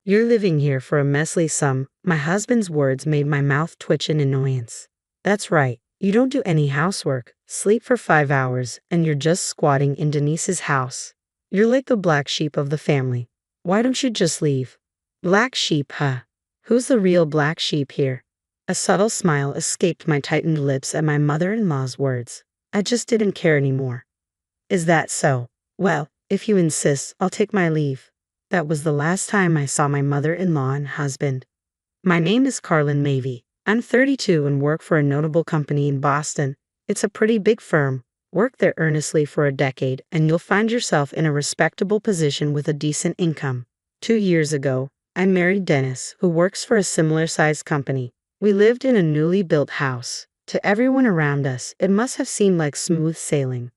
You're living here for a measly sum. My husband's words made my mouth twitch in annoyance. That's right. You don't do any housework, sleep for 5 hours, and you're just squatting in Denise's house. You're like the black sheep of the family. Why don't you just leave? Black sheep, huh? Who's the real black sheep here? A subtle smile escaped my tightened lips at my mother-in-law's words. I just didn't care anymore. Is that so? Well, if you insist, I'll take my leave. That was the last time I saw my mother-in-law and husband. My name is Carlin Mavey. I'm 32 and work for a notable company in Boston. It's a pretty big firm. Work there earnestly for a decade and you'll find yourself in a respectable position with a decent income. 2 years ago, I married Dennis, who works for a similar-sized company. We lived in a newly built house. To everyone around us, it must have seemed like smooth sailing.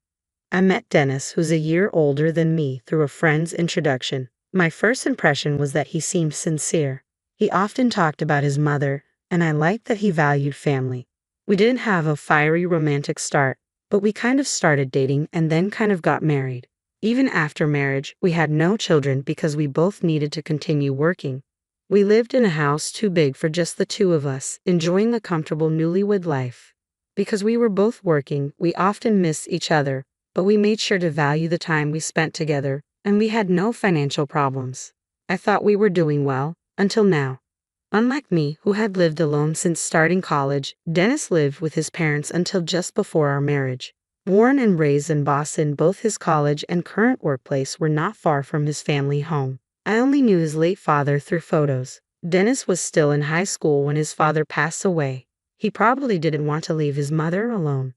I met Dennis, who's a year older than me, through a friend's introduction. My first impression was that he seemed sincere. He often talked about his mother, and I liked that he valued family. We didn't have a fiery romantic start, but we kind of started dating and then kind of got married. Even after marriage, we had no children because we both needed to continue working. We lived in a house too big for just the two of us, enjoying a comfortable newlywed life. Because we were both working, we often missed each other, but we made sure to value the time we spent together, and we had no financial problems. I thought we were doing well, until now. Unlike me, who had lived alone since starting college, Dennis lived with his parents until just before our marriage. Born and raised in Boston, both his college and current workplace were not far from his family home. I only knew his late father through photos. Dennis was still in high school when his father passed away. He probably didn't want to leave his mother alone.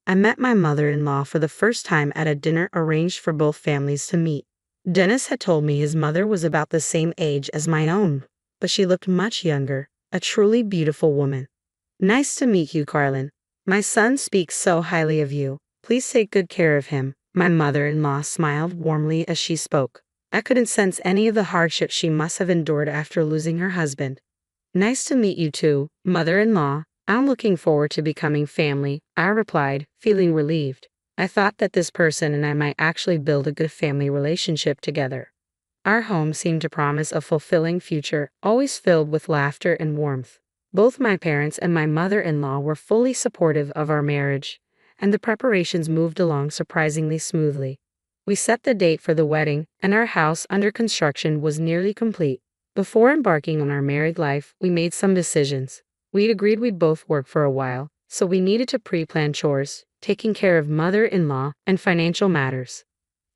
I met my mother-in-law for the first time at a dinner arranged for both families to meet. Dennis had told me his mother was about the same age as my own, but she looked much younger, a truly beautiful woman. Nice to meet you, Carlin. My son speaks so highly of you. Please take good care of him. My mother-in-law smiled warmly as she spoke. I couldn't sense any of the hardship she must have endured after losing her husband. Nice to meet you too, mother-in-law. I'm looking forward to becoming family, I replied, feeling relieved. I thought that this person and I might actually build a good family relationship together. Our home seemed to promise a fulfilling future, always filled with laughter and warmth. Both my parents and my mother-in-law were fully supportive of our marriage, and the preparations moved along surprisingly smoothly. We set the date for the wedding, and our house under construction was nearly complete. Before embarking on our married life, we made some decisions. We'd agreed we'd both work for a while, so we needed to pre-plan chores, taking care of mother-in-law, and financial matters.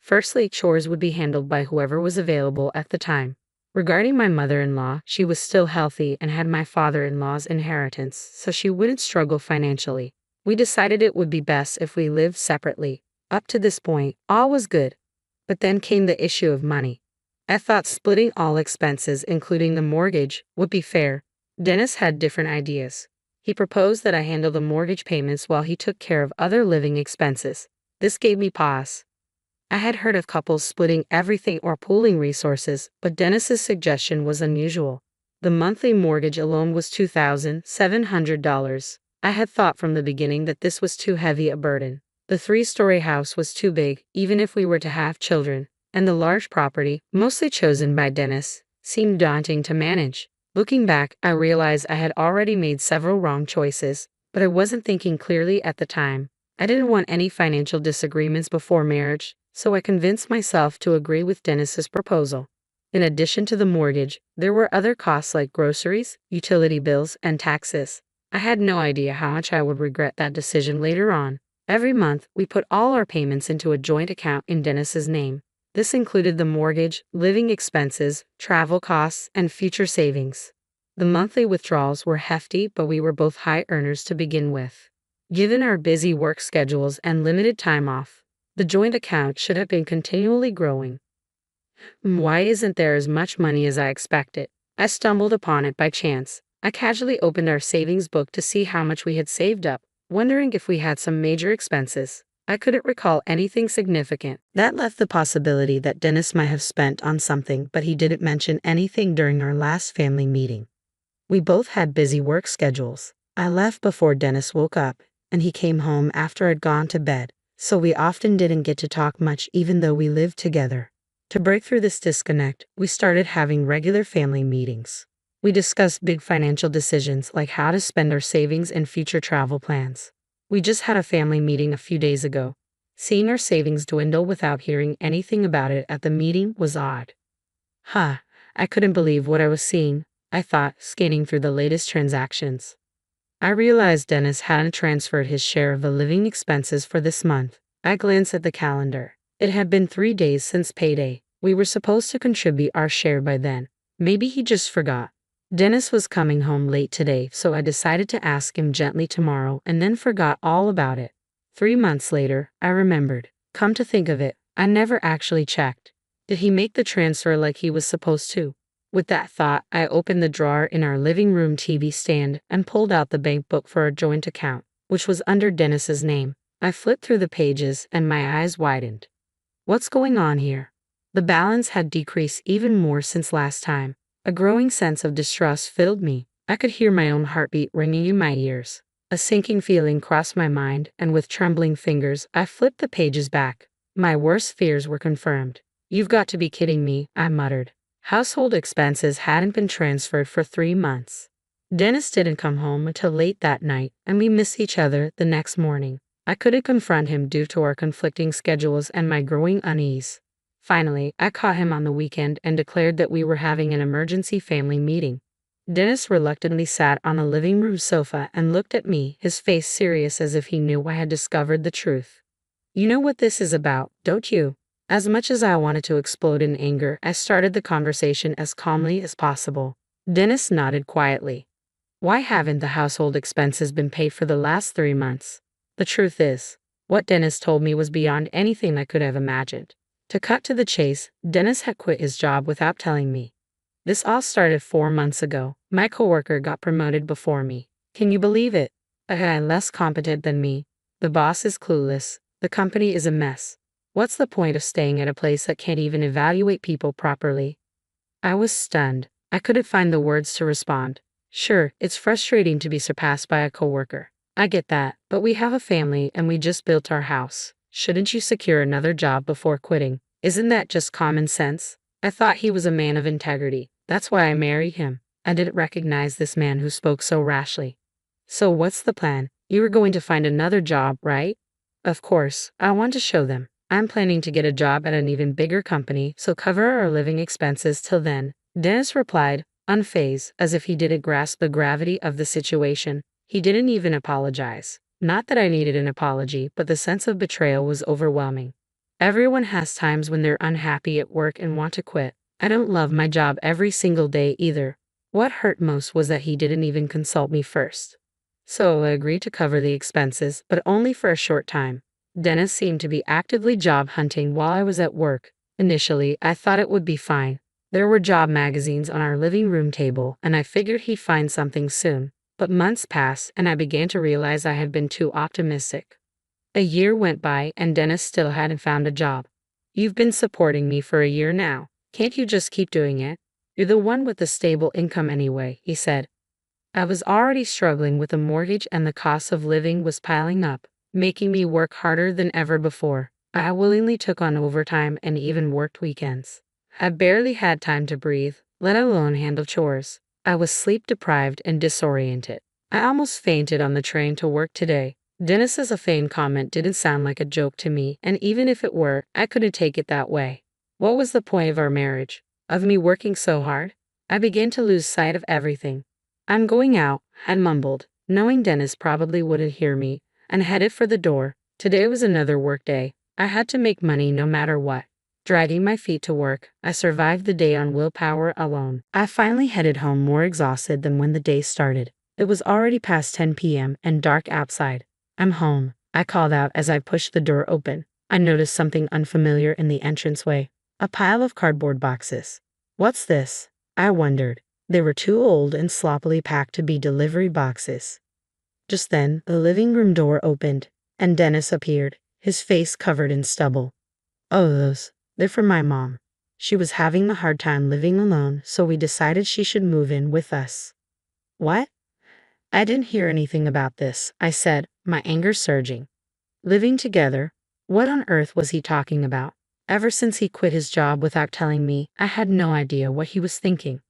Firstly, chores would be handled by whoever was available at the time. Regarding my mother-in-law, she was still healthy and had my father-in-law's inheritance, so she wouldn't struggle financially. We decided it would be best if we lived separately. Up to this point, all was good. But then came the issue of money. I thought splitting all expenses, including the mortgage, would be fair. Dennis had different ideas. He proposed that I handle the mortgage payments while he took care of other living expenses. This gave me pause. I had heard of couples splitting everything or pooling resources, but Dennis's suggestion was unusual. The monthly mortgage alone was $2,700. I had thought from the beginning that this was too heavy a burden. The 3-story house was too big, even if we were to have children, and the large property, mostly chosen by Dennis, seemed daunting to manage. Looking back, I realized I had already made several wrong choices, but I wasn't thinking clearly at the time. I didn't want any financial disagreements before marriage, so I convinced myself to agree with Dennis's proposal. In addition to the mortgage, there were other costs like groceries, utility bills, and taxes. I had no idea how much I would regret that decision later on. Every month, we put all our payments into a joint account in Dennis's name. This included the mortgage, living expenses, travel costs, and future savings. The monthly withdrawals were hefty, but we were both high earners to begin with. Given our busy work schedules and limited time off, the joint account should have been continually growing. Why isn't there as much money as I expected? I stumbled upon it by chance. I casually opened our savings book to see how much we had saved up, wondering if we had some major expenses. I couldn't recall anything significant. That left the possibility that Dennis might have spent on something, but he didn't mention anything during our last family meeting. We both had busy work schedules. I left before Dennis woke up, and he came home after I'd gone to bed, so we often didn't get to talk much even though we lived together. To break through this disconnect, we started having regular family meetings. We discussed big financial decisions like how to spend our savings and future travel plans. We just had a family meeting a few days ago. Seeing our savings dwindle without hearing anything about it at the meeting was odd. Huh, I couldn't believe what I was seeing, I thought, scanning through the latest transactions. I realized Dennis hadn't transferred his share of the living expenses for this month. I glanced at the calendar. It had been 3 days since payday. We were supposed to contribute our share by then. Maybe he just forgot. Dennis was coming home late today, so I decided to ask him gently tomorrow and then forgot all about it. 3 months later, I remembered. Come to think of it, I never actually checked. Did he make the transfer like he was supposed to? With that thought, I opened the drawer in our living room TV stand and pulled out the bank book for our joint account, which was under Dennis's name. I flipped through the pages and my eyes widened. What's going on here? The balance had decreased even more since last time. A growing sense of distrust filled me. I could hear my own heartbeat ringing in my ears. A sinking feeling crossed my mind, and with trembling fingers, I flipped the pages back. My worst fears were confirmed. You've got to be kidding me, I muttered. Household expenses hadn't been transferred for 3 months. Dennis didn't come home until late that night, and we missed each other the next morning. I couldn't confront him due to our conflicting schedules and my growing unease. Finally, I caught him on the weekend and declared that we were having an emergency family meeting. Dennis reluctantly sat on a living room sofa and looked at me, his face serious as if he knew I had discovered the truth. You know what this is about, don't you? As much as I wanted to explode in anger, I started the conversation as calmly as possible. Dennis nodded quietly. Why haven't the household expenses been paid for the last 3 months? The truth is, what Dennis told me was beyond anything I could have imagined. To cut to the chase, Dennis had quit his job without telling me. This all started 4 months ago. My coworker got promoted before me. Can you believe it? A guy less competent than me. The boss is clueless. The company is a mess. What's the point of staying at a place that can't even evaluate people properly? I was stunned. I couldn't find the words to respond. Sure, it's frustrating to be surpassed by a coworker. I get that, but we have a family and we just built our house. Shouldn't you secure another job before quitting? Isn't that just common sense? I thought he was a man of integrity. That's why I married him. I didn't recognize this man who spoke so rashly. So what's the plan? You were going to find another job, right? Of course, I want to show them. I'm planning to get a job at an even bigger company, so cover our living expenses till then. Dennis replied, unfazed, as if he didn't grasp the gravity of the situation. He didn't even apologize. Not that I needed an apology, but the sense of betrayal was overwhelming. Everyone has times when they're unhappy at work and want to quit. I don't love my job every single day either. What hurt most was that he didn't even consult me first. So I agreed to cover the expenses, but only for a short time. Dennis seemed to be actively job hunting while I was at work. Initially, I thought it would be fine. There were job magazines on our living room table, and I figured he'd find something soon. But months passed, and I began to realize I had been too optimistic. A year went by, and Dennis still hadn't found a job. You've been supporting me for a year now. Can't you just keep doing it? You're the one with the stable income anyway, he said. I was already struggling with a mortgage and the cost of living was piling up, making me work harder than ever before. I willingly took on overtime and even worked weekends. I barely had time to breathe, let alone handle chores. I was sleep-deprived and disoriented. I almost fainted on the train to work today. Dennis's offhand comment didn't sound like a joke to me, and even if it were, I couldn't take it that way. What was the point of our marriage? Of me working so hard? I began to lose sight of everything. I'm going out, I mumbled, knowing Dennis probably wouldn't hear me, and headed for the door. Today was another work day. I had to make money no matter what. Dragging my feet to work, I survived the day on willpower alone. I finally headed home more exhausted than when the day started. It was already past 10 p.m. and dark outside. I'm home, I called out as I pushed the door open. I noticed something unfamiliar in the entranceway. A pile of cardboard boxes. What's this? I wondered. They were too old and sloppily packed to be delivery boxes. Just then, the living room door opened, and Dennis appeared, his face covered in stubble. Oh, they're for my mom. She was having a hard time living alone, so we decided she should move in with us. What? I didn't hear anything about this, I said, my anger surging. Living together? What on earth was he talking about? Ever since he quit his job without telling me, I had no idea what he was thinking.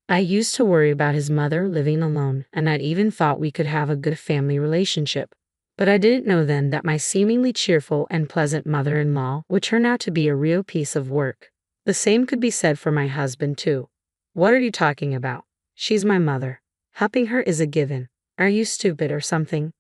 I used to worry about his mother living alone, and I'd even thought we could have a good family relationship. But I didn't know then that my seemingly cheerful and pleasant mother-in-law would turn out to be a real piece of work. The same could be said for my husband, too. What are you talking about? She's my mother. Helping her is a given. Are you stupid or something?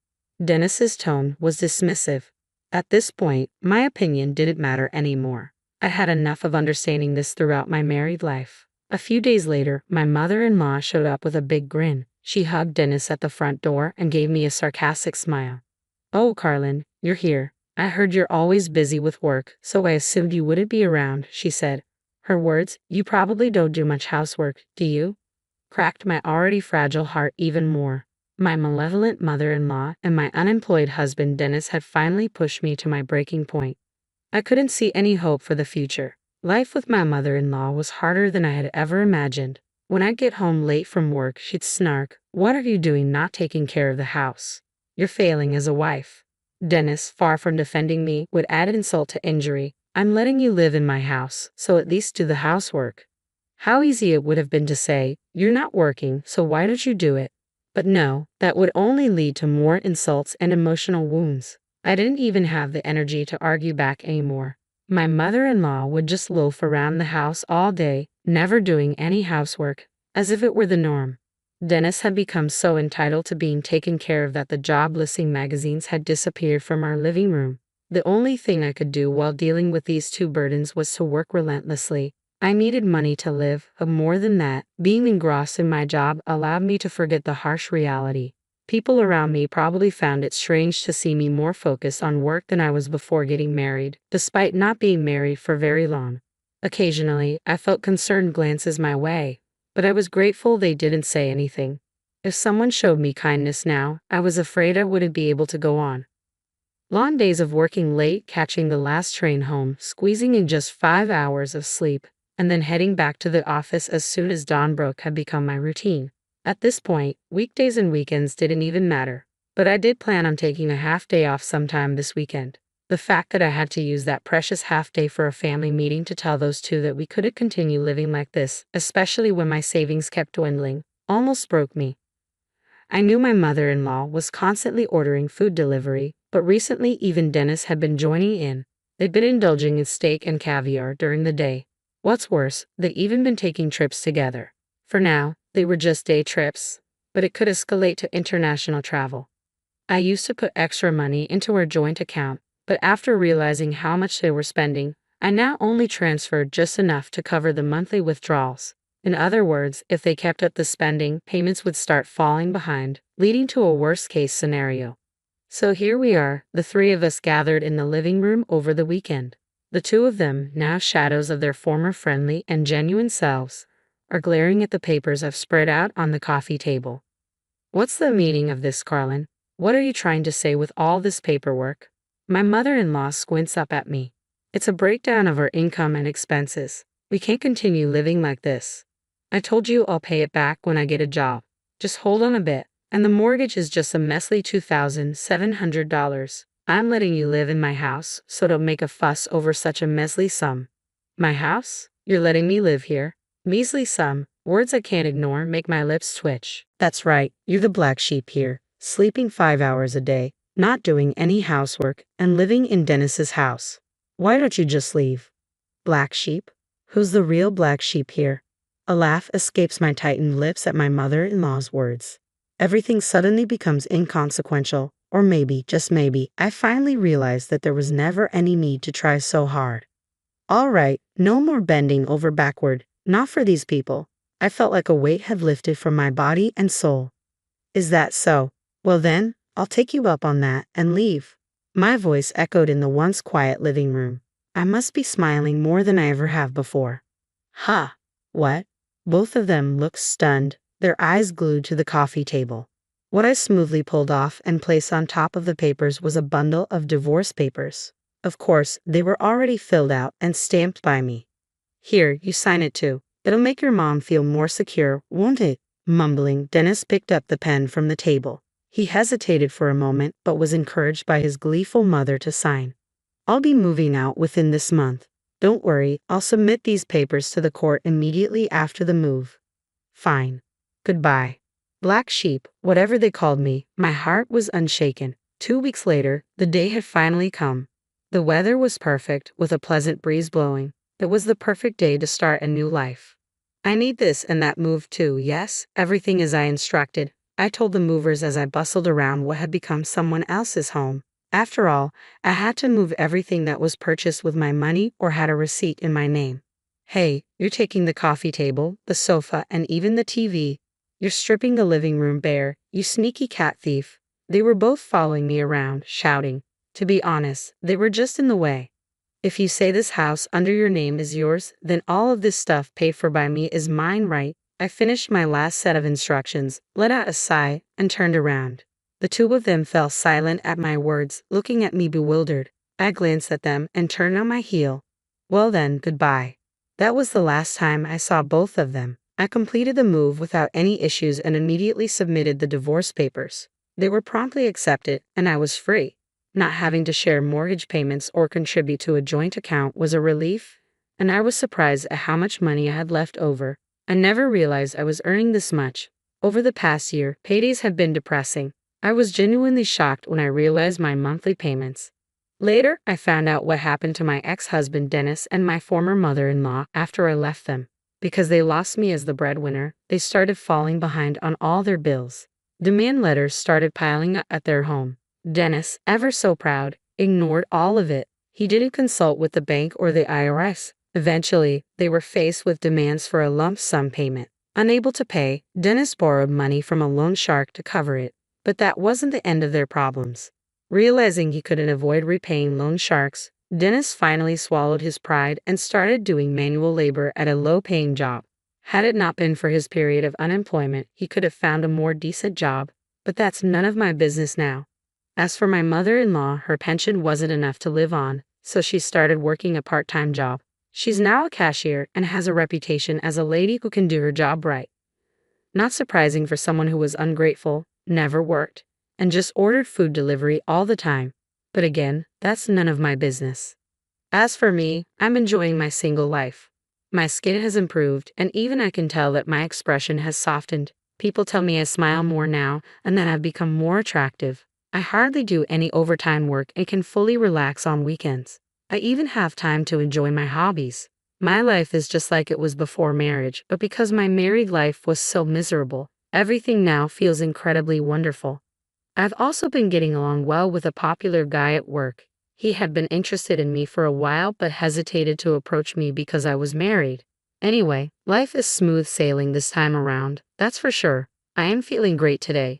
Dennis's tone was dismissive. At this point, my opinion didn't matter anymore. I had enough of understanding this throughout my married life. A few days later, my mother-in-law showed up with a big grin. She hugged Dennis at the front door and gave me a sarcastic smile. "Oh, Carlin, you're here. I heard you're always busy with work, so I assumed you wouldn't be around," she said. Her words, "You probably don't do much housework, do you?" cracked my already fragile heart even more. My malevolent mother-in-law and my unemployed husband Dennis had finally pushed me to my breaking point. I couldn't see any hope for the future. Life with my mother-in-law was harder than I had ever imagined. When I'd get home late from work, she'd snark, "What are you doing not taking care of the house? You're failing as a wife." Dennis, far from defending me, would add insult to injury. "I'm letting you live in my house, so at least do the housework." How easy it would have been to say, "You're not working, so why don't you do it?" But no, that would only lead to more insults and emotional wounds. I didn't even have the energy to argue back anymore. My mother-in-law would just loaf around the house all day, never doing any housework, as if it were the norm. Dennis had become so entitled to being taken care of that the job listing magazines had disappeared from our living room. The only thing I could do while dealing with these two burdens was to work relentlessly. I needed money to live, but more than that, being engrossed in my job allowed me to forget the harsh reality. People around me probably found it strange to see me more focused on work than I was before getting married, despite not being married for very long. Occasionally, I felt concerned glances my way, but I was grateful they didn't say anything. If someone showed me kindness now, I was afraid I wouldn't be able to go on. Long days of working late, catching the last train home, squeezing in just 5 hours of sleep, and then heading back to the office as soon as dawn broke had become my routine. At this point, weekdays and weekends didn't even matter. But I did plan on taking a half day off sometime this weekend. The fact that I had to use that precious half day for a family meeting to tell those two that we couldn't continue living like this, especially when my savings kept dwindling, almost broke me. I knew my mother-in-law was constantly ordering food delivery, but recently even Dennis had been joining in. They'd been indulging in steak and caviar during the day. What's worse, they'd even been taking trips together. For now, they were just day trips, but it could escalate to international travel. I used to put extra money into our joint account, but after realizing how much they were spending, I now only transferred just enough to cover the monthly withdrawals. In other words, if they kept up the spending, payments would start falling behind, leading to a worst-case scenario. So here we are, the three of us gathered in the living room over the weekend. The two of them, now shadows of their former friendly and genuine selves, are glaring at the papers I've spread out on the coffee table. "What's the meaning of this, Carlin? What are you trying to say with all this paperwork?" My mother-in-law squints up at me. "It's a breakdown of our income and expenses. We can't continue living like this. I told you I'll pay it back when I get a job. Just hold on a bit. And the mortgage is just a measly $2,700. I'm letting you live in my house, so don't make a fuss over such a measly sum." "My house? You're letting me live here?" Measly sum. Words I can't ignore make my lips twitch. That's right, you're the black sheep here, sleeping 5 hours a day, not doing any housework, and living in Dennis's house. Why don't you just leave? Black sheep? Who's the real black sheep here? A laugh escapes my tightened lips at my mother-in-law's words. Everything suddenly becomes inconsequential, or maybe, just maybe, I finally realized that there was never any need to try so hard. All right, no more bending over backward, not for these people. I felt like a weight had lifted from my body and soul. Is that so? Well then, I'll take you up on that and leave. My voice echoed in the once quiet living room. I must be smiling more than I ever have before. Ha! What? Both of them looked stunned, their eyes glued to the coffee table. What I smoothly pulled off and placed on top of the papers was a bundle of divorce papers. Of course, they were already filled out and stamped by me. "Here, you sign it too. It'll make your mom feel more secure, won't it?" Mumbling, Dennis picked up the pen from the table. He hesitated for a moment but was encouraged by his gleeful mother to sign. "I'll be moving out within this month. Don't worry, I'll submit these papers to the court immediately after the move. Fine. Goodbye. Black sheep, whatever they called me, my heart was unshaken. 2 weeks later, the day had finally come. The weather was perfect, with a pleasant breeze blowing. It was the perfect day to start a new life. I need this and that move too, yes, everything as I instructed, I told the movers as I bustled around what had become someone else's home. After all, I had to move everything that was purchased with my money or had a receipt in my name. Hey, you're taking the coffee table, the sofa, and even the TV. You're stripping the living room bare, you sneaky cat thief. They were both following me around, shouting. To be honest, they were just in the way. If you say this house under your name is yours, then all of this stuff paid for by me is mine, right? I finished my last set of instructions, let out a sigh, and turned around. The two of them fell silent at my words, looking at me bewildered. I glanced at them and turned on my heel. Well then, goodbye. That was the last time I saw both of them. I completed the move without any issues and immediately submitted the divorce papers. They were promptly accepted, and I was free. Not having to share mortgage payments or contribute to a joint account was a relief, and I was surprised at how much money I had left over. I never realized I was earning this much. Over the past year, paydays have been depressing. I was genuinely shocked when I realized my monthly payments. Later, I found out what happened to my ex-husband Dennis and my former mother-in-law after I left them. Because they lost me as the breadwinner, they started falling behind on all their bills. Demand letters started piling up at their home. Dennis, ever so proud, ignored all of it. He didn't consult with the bank or the IRS. Eventually, they were faced with demands for a lump sum payment. Unable to pay, Dennis borrowed money from a loan shark to cover it. But that wasn't the end of their problems. Realizing he couldn't avoid repaying loan sharks, Dennis finally swallowed his pride and started doing manual labor at a low-paying job. Had it not been for his period of unemployment, he could have found a more decent job, but that's none of my business now. As for my mother-in-law, her pension wasn't enough to live on, so she started working a part-time job. She's now a cashier and has a reputation as a lady who can do her job right. Not surprising for someone who was ungrateful, never worked, and just ordered food delivery all the time. But again, that's none of my business. As for me, I'm enjoying my single life. My skin has improved, and even I can tell that my expression has softened. People tell me I smile more now, and that I've become more attractive. I hardly do any overtime work and can fully relax on weekends. I even have time to enjoy my hobbies. My life is just like it was before marriage, but because my married life was so miserable, everything now feels incredibly wonderful. I've also been getting along well with a popular guy at work. He had been interested in me for a while but hesitated to approach me because I was married. Anyway, life is smooth sailing this time around, that's for sure. I am feeling great today.